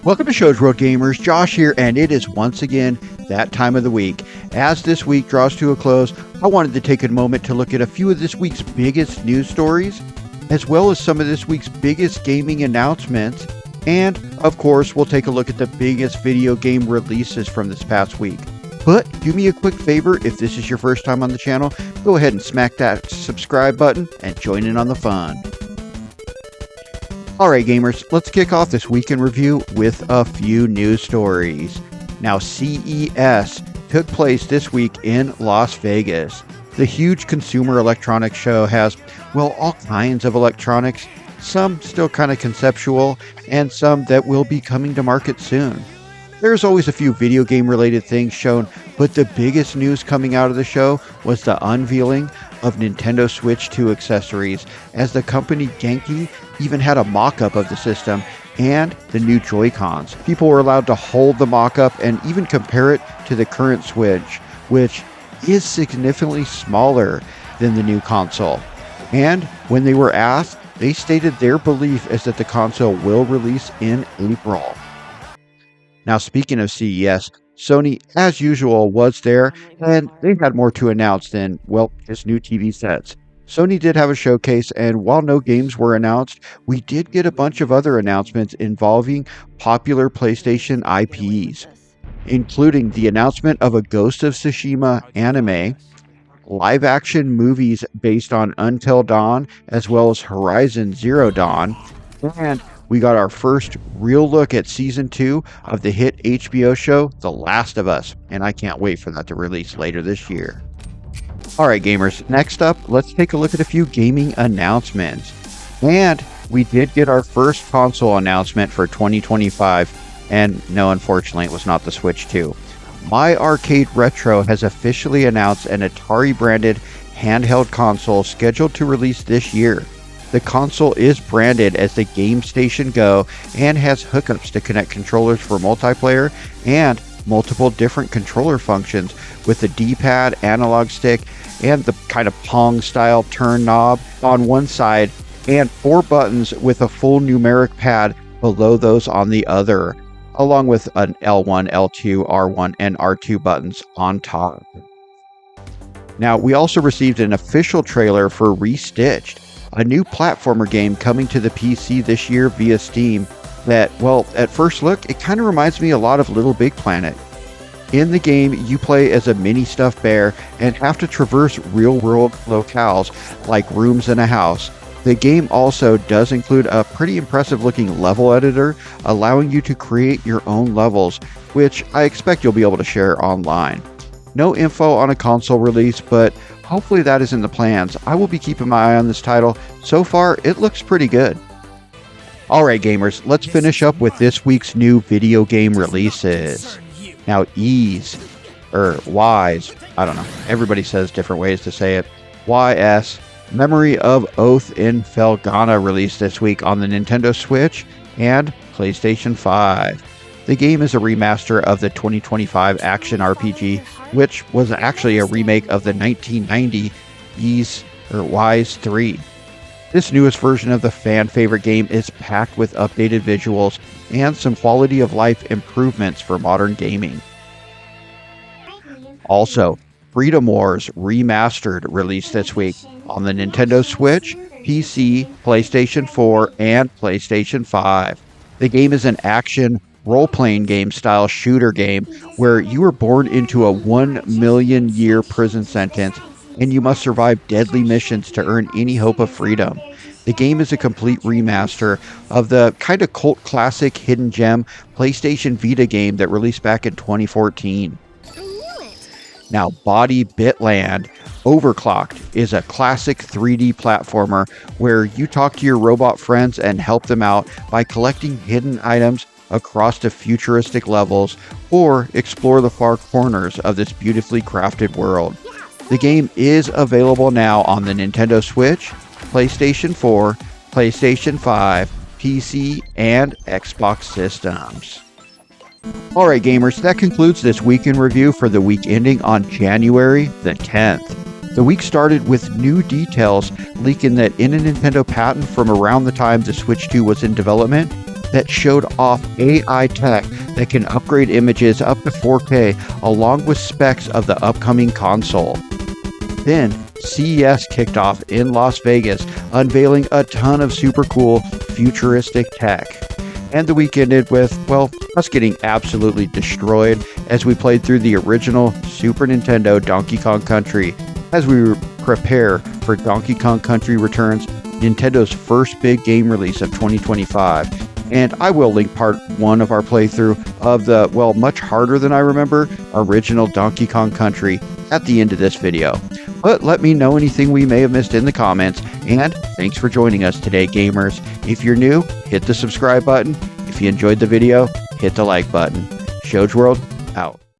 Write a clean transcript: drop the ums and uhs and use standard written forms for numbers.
Welcome to Show's World Gamers, Josh here, and it is once again that time of the week. As this week draws to a close, I wanted to take a moment to look at a few of this week's biggest news stories, as well as some of this week's biggest gaming announcements, and of course, we'll take a look at the biggest video game releases from this past week. But do me a quick favor, if this is your first time on the channel, go ahead and smack that subscribe button and join in on the fun. Alright gamers, let's kick off this week in review with a few news stories. Now CES took place this week in Las Vegas. The huge consumer electronics show has, well, all kinds of electronics, some still kind of conceptual, and some that will be coming to market soon. There's always a few video game related things shown, but the biggest news coming out of the show was the unveiling of Nintendo Switch 2 accessories, as the company Genki even had a mock-up of the system and the new Joy-Cons. People were allowed to hold the mock-up and even compare it to the current Switch, which is significantly smaller than the new console. And when they were asked, they stated their belief is that the console will release in April. Now, speaking of CES, Sony, as usual, was there, and they had more to announce than, well, just new TV sets. Sony did have a showcase, and while no games were announced, we did get a bunch of other announcements involving popular PlayStation IPs, including the announcement of a Ghost of Tsushima anime, live-action movies based on Until Dawn, as well as Horizon Zero Dawn, and we got our first real look at Season 2 of the hit HBO show, The Last of Us, and I can't wait for that to release later this year. Alright gamers, next up, let's take a look at a few gaming announcements. And we did get our first console announcement for 2025, and no, unfortunately, it was not the Switch 2. My Arcade Retro has officially announced an Atari-branded handheld console scheduled to release this year. The console is branded as the Game Station Go and has hookups to connect controllers for multiplayer and multiple different controller functions with the D-pad, analog stick, and the kind of Pong-style turn knob on one side, and 4 buttons with a full numeric pad below those on the other, along with an L1, L2, R1, and R2 buttons on top. Now, we also received an official trailer for Restitched, a new platformer game coming to the PC this year via Steam that, well, at first look, it kind of reminds me a lot of Little Big Planet. In the game, you play as a mini stuffed bear and have to traverse real-world locales like rooms in a house. The game also does include a pretty impressive-looking level editor, allowing you to create your own levels, which I expect you'll be able to share online. No info on a console release, but hopefully that is in the plans. I will be keeping my eye on this title. So far, it looks pretty good. Alright gamers, let's finish up with this week's new video game releases. Now Ys, I don't know, everybody says different ways to say it. YS, Memory of Oath in Felghana released this week on the Nintendo Switch and PlayStation 5. The game is a remaster of the 2025 action RPG, which was actually a remake of the 1990 Ys 3. This newest version of the fan-favorite game is packed with updated visuals and some quality-of-life improvements for modern gaming. Also, Freedom Wars Remastered released this week on the Nintendo Switch, PC, PlayStation 4, and PlayStation 5. The game is an action role-playing game style shooter game where you are born into a 1 million year prison sentence and you must survive deadly missions to earn any hope of freedom. The game is a complete remaster of the kind of cult classic hidden gem PlayStation Vita game that released back in 2014. Now, Body Bitland Overclocked is a classic 3D platformer where you talk to your robot friends and help them out by collecting hidden items across the futuristic levels or explore the far corners of this beautifully crafted world. The game is available now on the Nintendo Switch, PlayStation 4, PlayStation 5, PC, and Xbox systems. Alright gamers, that concludes this week in review for the week ending on January the 10th. The week started with new details leaking that in a Nintendo patent from around the time the Switch 2 was in development, that showed off AI tech that can upgrade images up to 4K along with specs of the upcoming console. Then, CES kicked off in Las Vegas, unveiling a ton of super cool futuristic tech. And the week ended with, well, us getting absolutely destroyed as we played through the original Super Nintendo Donkey Kong Country as we prepare for Donkey Kong Country Returns, Nintendo's first big game release of 2025. And I will link part 1 of our playthrough of the, well, much harder than I remember, original Donkey Kong Country at the end of this video. But let me know anything we may have missed in the comments, and thanks for joining us today, gamers. If you're new, hit the subscribe button. If you enjoyed the video, hit the like button. Shoge World,